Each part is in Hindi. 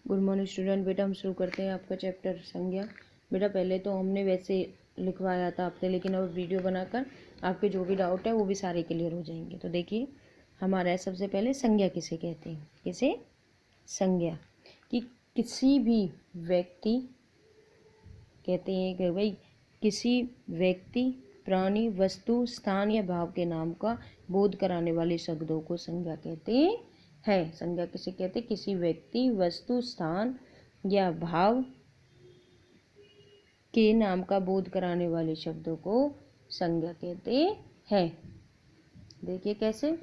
Good morning student. बेटा हम शुरू करते हैं आपका चैप्टर संज्ञा। बेटा पहले तो हमने वैसे लिखवाया था आपने, लेकिन अब वीडियो बनाकर आपके जो भी डाउट है वो भी सारे क्लियर हो जाएंगे। तो देखिए हमारा है सबसे पहले संज्ञा किसे कहते हैं। किसे? संज्ञा कि किसी भी व्यक्ति कहते हैं कि भाई किसी व्यक्ति, प्राणी, वस्तु, स्थान या भाव के नाम का बोध कराने वाले शब्दों को संज्ञा कहते हैं। संज्ञा किसे कहते हैं? किसी व्यक्ति, वस्तु, स्थान या भाव के नाम का बोध कराने वाले शब्दों को संज्ञा कहते हैं। देखिए कैसे।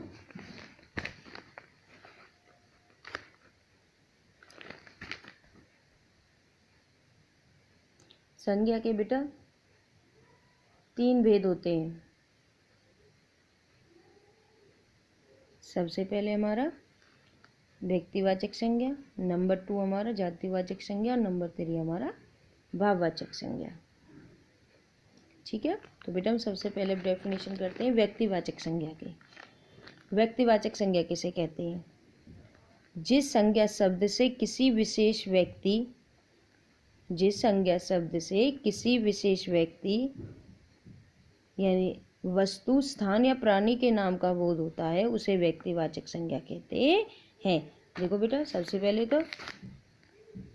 संज्ञा के बेटा 3 भेद होते हैं। सबसे पहले हमारा व्यक्तिवाचक संज्ञा, नंबर 2 हमारा जातिवाचक संज्ञा और नंबर 3 हमारा भाववाचक संज्ञा। ठीक है, तो बेटा हम सबसे पहले डेफिनेशन करते हैं व्यक्तिवाचक संज्ञा की। व्यक्तिवाचक संज्ञा किसे कहते हैं? जिस संज्ञा शब्द से किसी विशेष व्यक्ति, जिस संज्ञा शब्द से किसी विशेष व्यक्ति यानी वस्तु, स्थान या प्राणी के नाम का बोध होता है उसे व्यक्तिवाचक संज्ञा कहते हैं। देखो बेटा सबसे पहले तो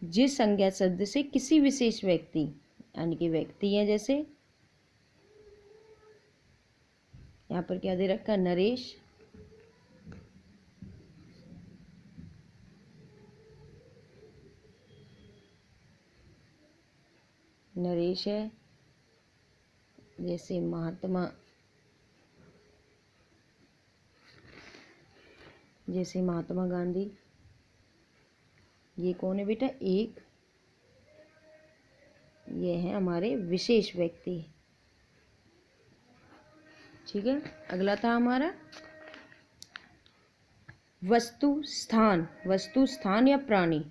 जिस संज्ञा शब्द से किसी विशेष व्यक्ति यानी कि व्यक्ति है, जैसे यहाँ पर क्या दे रखा? नरेश। नरेश है, जैसे महात्मा, जैसे महात्मा गांधी। ये कौन है बेटा? एक ये है हमारे विशेष व्यक्ति। ठीक है, अगला था हमारा वस्तु, स्थान। वस्तु, स्थान या प्राणी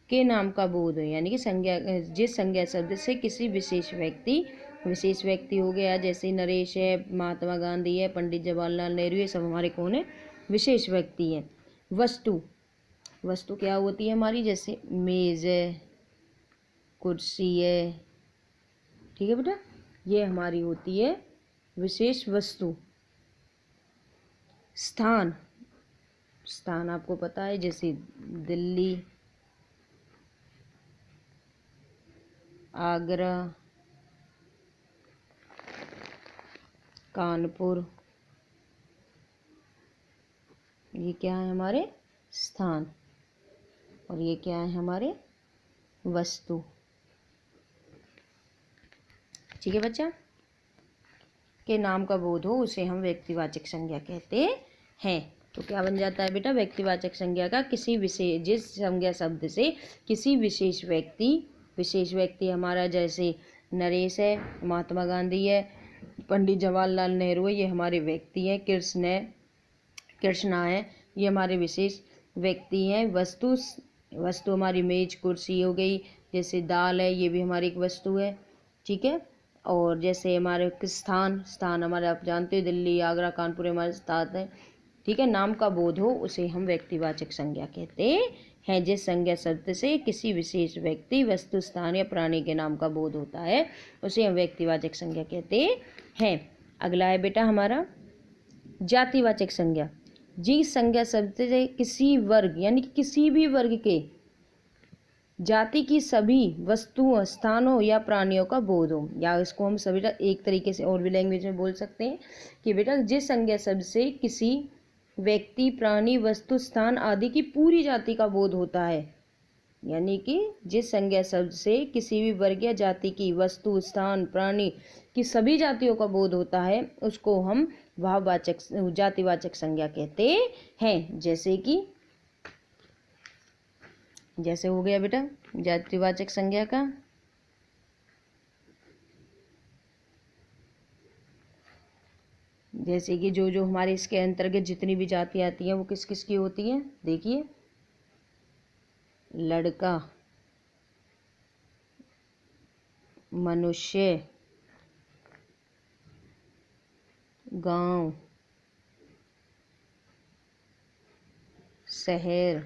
के नाम का बोध है यानी कि संज्ञा, जिस संज्ञा शब्द से किसी विशेष व्यक्ति, विशेष व्यक्ति हो गया जैसे नरेश है, महात्मा गांधी है, पंडित जवाहरलाल नेहरू, ये सब हमारे कौन है? विशेष व्यक्ति हैं। वस्तु, वस्तु क्या होती है हमारी? जैसे मेज है, कुर्सी है। ठीक है बेटा, ये हमारी होती है विशेष वस्तु। स्थान, स्थान आपको पता है जैसे दिल्ली, आगरा, कानपुर, ये क्या है? हमारे स्थान। और ये क्या है? हमारे वस्तु। ठीक है बच्चा, के नाम का बोध हो उसे हम व्यक्तिवाचक संज्ञा कहते हैं। तो क्या बन जाता है बेटा? व्यक्तिवाचक संज्ञा का किसी विशेष, जिस संज्ञा शब्द से किसी विशेष व्यक्ति, विशेष व्यक्ति हमारा जैसे नरेश है, महात्मा गांधी है, पंडित जवाहरलाल नेहरू है, ये हमारे व्यक्ति हैं। कृष्ण है, कृष्णा है, ये हमारे विशेष व्यक्ति हैं। वस्तु, वस्तु हमारी मेज कुर्सी हो गई। जैसे दाल है, ये भी हमारी एक वस्तु है। ठीक है, और जैसे हमारे स्थान, स्थान हमारे आप जानते हो दिल्ली, आगरा, कानपुर हमारे स्थान है। ठीक है, नाम का बोध हो उसे हम व्यक्तिवाचक संज्ञा कहते हैं। जिस संज्ञा शब्द से किसी विशेष व्यक्ति, वस्तु, स्थान या प्राणी के नाम का बोध होता है उसे हम व्यक्तिवाचक संज्ञा कहते हैं। अगला है बेटा हमारा जातिवाचक संज्ञा। जिस संज्ञा शब्द से किसी वर्ग यानी कि किसी भी वर्ग के, जाति की सभी वस्तुओं, स्थानों या प्राणियों का बोध हो, या इसको हम सभी एक तरीके से और भी लैंग्वेज में बोल सकते हैं कि बेटा जिस संज्ञा शब्द से किसी व्यक्ति, प्राणी, वस्तु, स्थान आदि की पूरी जाति का बोध होता है, यानी कि जिस संज्ञा शब्द से किसी भी वर्ग या जाति की वस्तु, स्थान, प्राणी की सभी जातियों का बोध होता है उसको हम भाववाचक, जातिवाचक संज्ञा कहते हैं। जैसे कि, जैसे हो गया बेटा जातिवाचक संज्ञा का जैसे कि जो जो हमारे इसके अंतर्गत जितनी भी जाति आती हैं वो किस किस की होती हैं। देखिए लड़का, मनुष्य, गांव, शहर,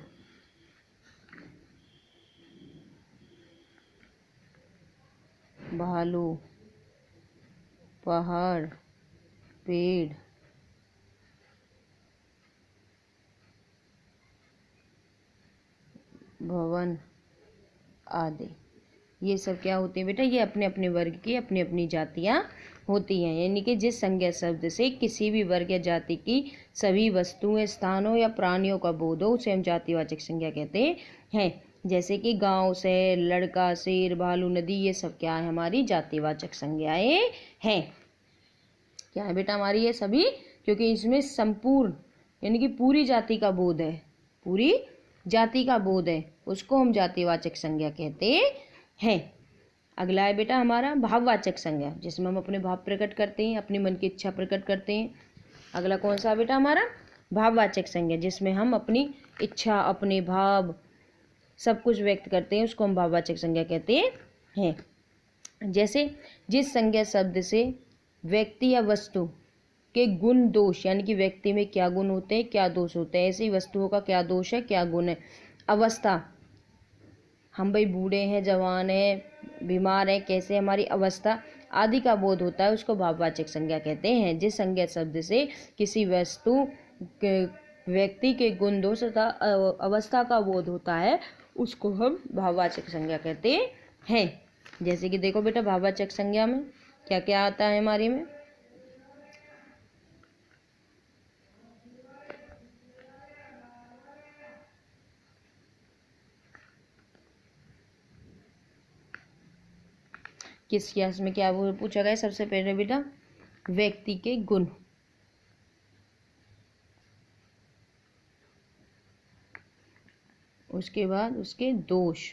भालू, पहाड़, पेड़, भवन आदि। ये सब क्या होते हैं बेटा? ये अपने अपने वर्ग की अपनी अपनी जातियां होती हैं। यानी कि जिस संज्ञा शब्द से किसी भी वर्ग या जाति की सभी वस्तुएं, स्थानों या प्राणियों का बोध हो उसे हम जातिवाचक संज्ञा कहते हैं। जैसे कि गांव, शहर, लड़का, शेर, भालू, नदी, ये सब क्या है? हमारी जातिवाचक संज्ञाएं हैं। क्या है बेटा? हमारी ये सभी, क्योंकि इसमें संपूर्ण यानी कि पूरी जाति का बोध है, पूरी जाति का बोध है, उसको हम जातिवाचक संज्ञा कहते हैं। अगला है बेटा हमारा भाववाचक संज्ञा, जिसमें हम अपने भाव प्रकट करते हैं, अपने मन की इच्छा प्रकट करते हैं। अगला कौन सा बेटा? हमारा भाववाचक संज्ञा, जिसमें हम अपनी इच्छा, अपने भाव सब कुछ व्यक्त करते हैं, उसको हम भाववाचक संज्ञा कहते हैं। जैसे जिस संज्ञा शब्द से व्यक्ति या वस्तु के गुण दोष, यानी कि व्यक्ति में क्या गुण होते हैं, क्या दोष होते हैं, ऐसी वस्तुओं का क्या दोष है, क्या गुण है। अवस्था, हम भाई बूढ़े हैं, जवान हैं, बीमार हैं, कैसे हमारी अवस्था आदि का बोध होता है, उसको भाववाचक संज्ञा कहते हैं। जिस संज्ञा शब्द से किसी वस्तु के व्यक्ति के गुण दोष तथा अवस्था का बोध होता है, उसको हम भाववाचक संज्ञा कहते हैं। जैसे कि देखो बेटा, भाववाचक संज्ञा में क्या क्या आता है हमारे में? किस क्लास में क्या वो पूछा गया? सबसे पहले बेटा व्यक्ति के गुण, उसके बाद उसके दोष,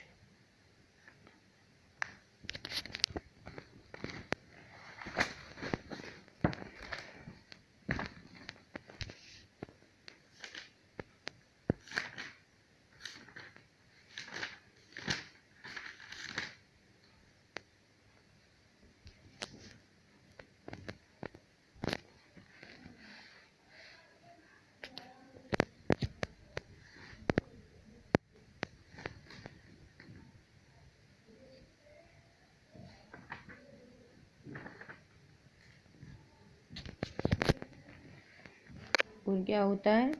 गुण क्या होता है?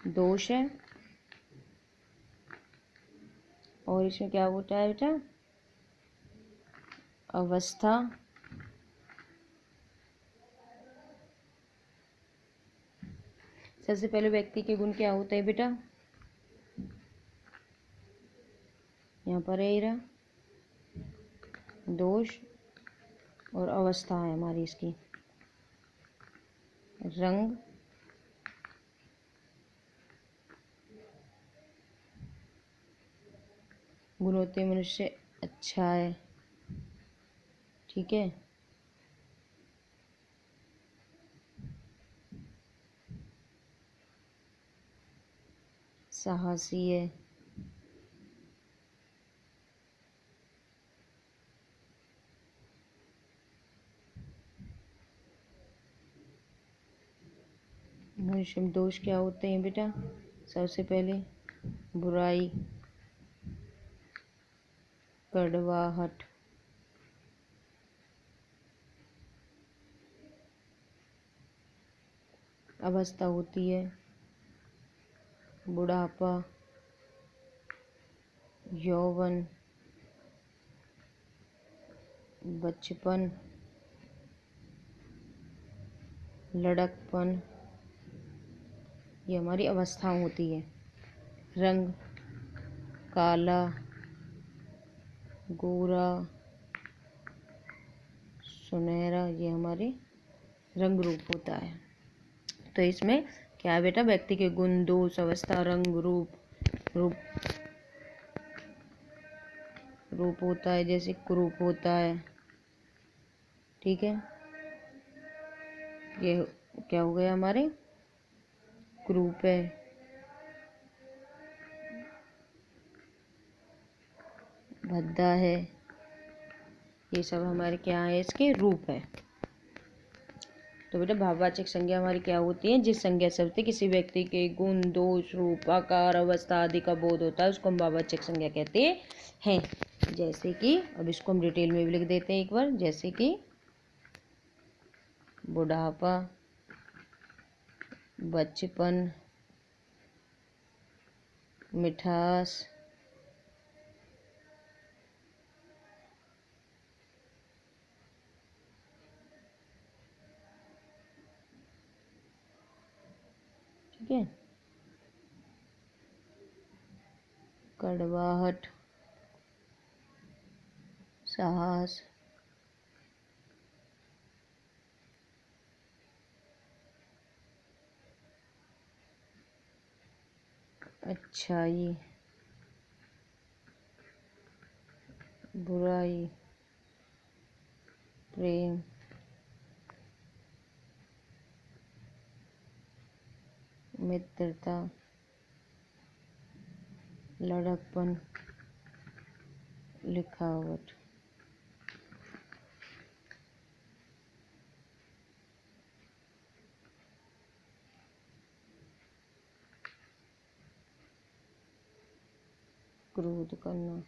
दोष है। और इसमें क्या होता है बेटा? अवस्था, सबसे पहले व्यक्ति के गुण क्या होते हैं बेटा? यहाँ पर है रहा दोष, और अवस्था है हमारी इसकी रंग, गुण होते मनुष्य अच्छा है, ठीक है, साहसी है, मनुष्य में दोष क्या होते हैं बेटा? सबसे पहले बुराई, कड़वाहट, अवस्था होती है बुढ़ापा, यौवन, बचपन, लड़कपन, ये हमारी अवस्था होती है। रंग, काला, गोरा, सुनहरा, ये हमारे रंग रूप होता है। तो इसमें क्या है बेटा? व्यक्ति के गुण, दोष, अवस्था, रंग, रूप होता है, जैसे कुरूप होता है, ठीक है। ये क्या हो गया हमारे? कुरूप है। भद्दा है, ये सब हमारे क्या है? इसके रूप है। तो बेटा भाववाचक संज्ञा हमारी क्या होती है? जिस संज्ञा शब्द से किसी व्यक्ति के गुण, दोष, रूप, आकार, अवस्था आदि का बोध होता है, उसको हम भाववाचक संज्ञा कहते हैं। जैसे कि अब इसको हम डिटेल में भी लिख देते हैं एक बार, जैसे कि बुढ़ापा, बचपन, मिठास, ठीक है, कड़वाहट, साहस, अच्छाई, बुराई, प्रेम, मित्रता, लड़कपन, लिखावट। क्रोध करना।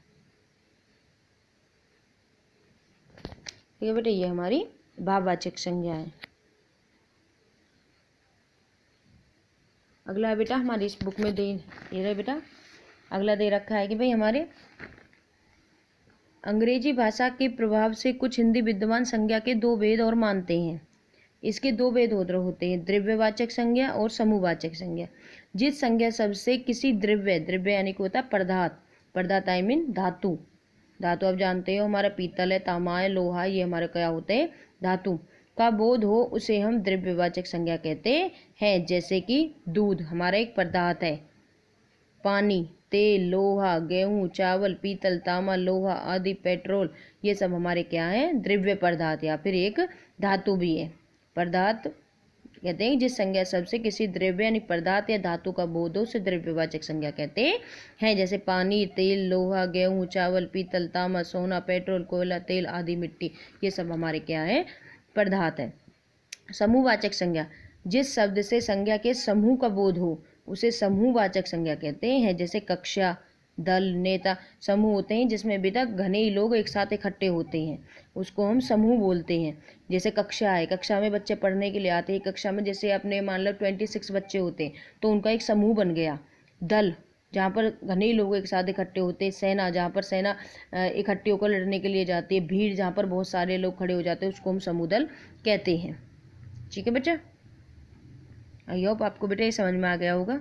ठीक है बेटा, ये हमारी भाववाचक संज्ञा है। अगला है बेटा हमारी इस बुक में ये रहे बेटा, अगला दे रखा है कि भाई हमारे अंग्रेजी भाषा के प्रभाव से कुछ हिंदी विद्वान संज्ञा के दो भेद और मानते हैं। इसके दो भेद होते हैं, द्रव्यवाचक संज्ञा और समूहवाचक संज्ञा। जिस संज्ञा शब्द से किसी द्रव्य यानी कि होता है पदार्थ आई मीन धातु आप जानते हो हमारा पीतल है, तांबा है, लोहा, ये हमारे क्या होते हैं, धातु का बोध हो, उसे हम द्रव्यवाचक संज्ञा कहते हैं। जैसे कि दूध हमारा एक पदार्थ है, पानी, तेल, लोहा, गेहूं, चावल, पीतल, तांबा, लोहा आदि, पेट्रोल, ये सब हमारे क्या हैं, द्रव्य पदार्थ या फिर एक धातु भी है। पदार्थ कहते हैं जिस संज्ञा शब्द से किसी द्रव्य यानी पदार्थ या धातु का बोध हो उसे द्रव्यवाचक संज्ञा कहते हैं। जैसे पानी, तेल, लोहा, गेहूं, चावल, पीतल, तांबा, सोना, पेट्रोल, कोयला, तेल आदि, मिट्टी, ये सब हमारे क्या है, पदार्थ है। समूहवाचक संज्ञा, जिस शब्द से संज्ञा के समूह का बोध हो उसे समूहवाचक संज्ञा कहते हैं। जैसे कक्षा, दल, नेता, समूह होते हैं जिसमें बेटा घने लोग एक साथ इकट्ठे होते हैं, उसको हम समूह बोलते हैं। जैसे कक्षा है, कक्षा में बच्चे पढ़ने के लिए आते हैं, कक्षा में जैसे अपने मान लो 26 बच्चे होते हैं तो उनका एक समूह बन गया। दल, जहाँ पर घने लोग एक साथ इकट्ठे होते हैं। सेना, जहाँ पर सेना इकट्ठी होकर लड़ने के लिए जाती है। भीड़, जहाँ पर बहुत सारे लोग खड़े हो जाते हैं, उसको हम समूह दल कहते हैं। ठीक है बच्चा, आई होप आपको बेटा ये समझ में आ गया होगा।